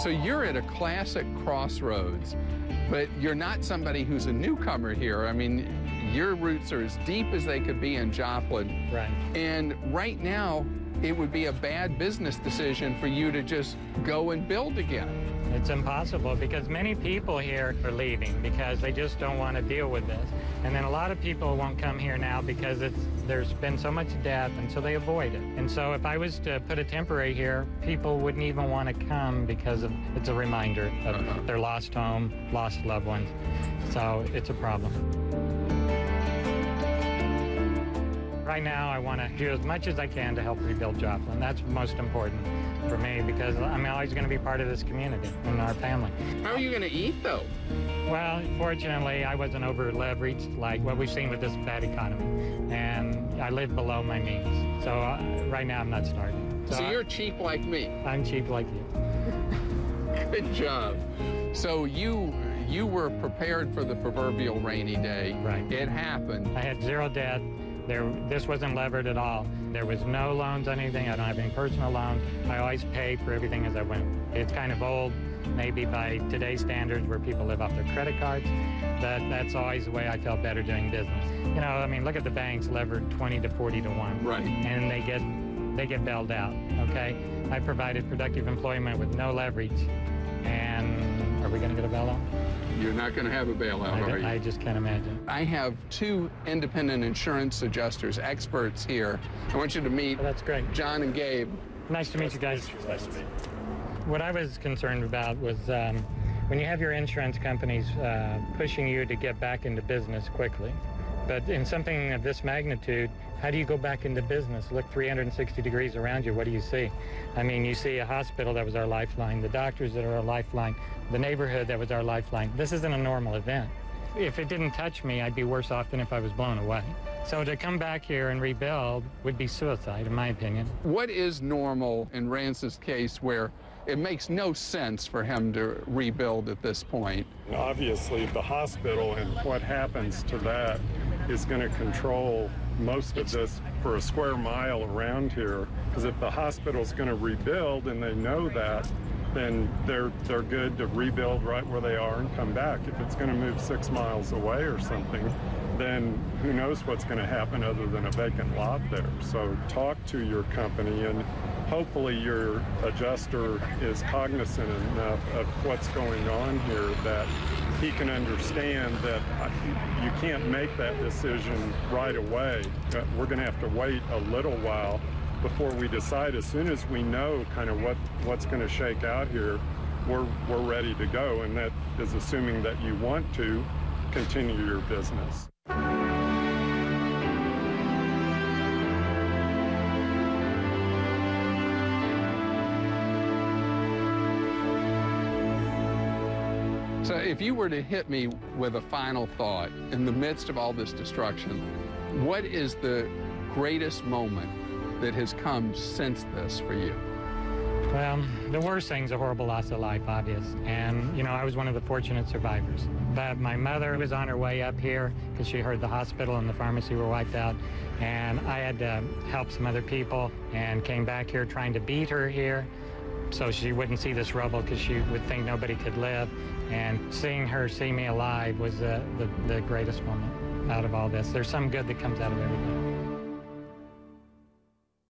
So you're at a classic crossroads, but you're not somebody who's a newcomer here. I mean, your roots are as deep as they could be in Joplin. Right. And right now, it would be a bad business decision for you to just go and build again. It's impossible because many people here are leaving because they just don't want to deal with this. And then a lot of people won't come here now because there's been so much death, and so they avoid it. And so if I was to put a temporary here, people wouldn't even want to come because it's a reminder of their lost home, lost loved ones. So it's a problem. Right now, I want to do as much as I can to help rebuild Joplin. That's most important for me because I'm always going to be part of this community and our family. How are you going to eat, though? Well, fortunately, I wasn't over-leveraged like what we've seen with this bad economy, and I live below my means. So right now, I'm not starving. So you're cheap like me. I'm cheap like you. Good job. So you were prepared for the proverbial rainy day. Right. It happened. I had zero debt. This wasn't levered at all. There was no loans on anything. I don't have any personal loans. I always paid for everything as I went. It's kind of old, maybe by today's standards where people live off their credit cards. That's always the way I felt better doing business. You know, I mean, look at the banks levered 20 to 40 to 1. Right. And they get bailed out, okay? I provided productive employment with no leverage. And are we going to get a bailout? You're not going to have a bailout, are you? I just can't imagine. I have two independent insurance adjusters, experts here. I want you to meet That's great. John and Gabe. Nice to meet you guys. Nice to meet you. What I was concerned about was when you have your insurance companies pushing you to get back into business quickly. But in something of this magnitude, how do you go back into business? Look 360 degrees around you. What do you see? I mean, you see a hospital that was our lifeline, the doctors that are our lifeline, the neighborhood that was our lifeline. This isn't a normal event. If it didn't touch me, I'd be worse off than if I was blown away. So to come back here and rebuild would be suicide, in my opinion. What is normal in Rance's case where it makes no sense for him to rebuild at this point? Obviously, the hospital and what happens to that is going to control most of this for a square mile around here. Because if the hospital's going to rebuild and they know that, then they're good to rebuild right where they are and come back. If it's going to move 6 miles away or something, then who knows what's going to happen other than a vacant lot there. So talk to your company, and hopefully your adjuster is cognizant enough of what's going on here that he can understand that you can't make that decision right away. We're going to have to wait a little while before we decide. As soon as we know kind of what's going to shake out here, we're ready to go, and that is assuming that you want to continue your business. So if you were to hit me with a final thought in the midst of all this destruction, what is the greatest moment that has come since this for you? Well, the worst thing's a horrible loss of life, obvious. And, you know, I was one of the fortunate survivors. But my mother was on her way up here because she heard the hospital and the pharmacy were wiped out. And I had to help some other people and came back here trying to beat her here so she wouldn't see this rubble because she would think nobody could live. And seeing her see me alive was the greatest moment out of all this. There's some good that comes out of everything.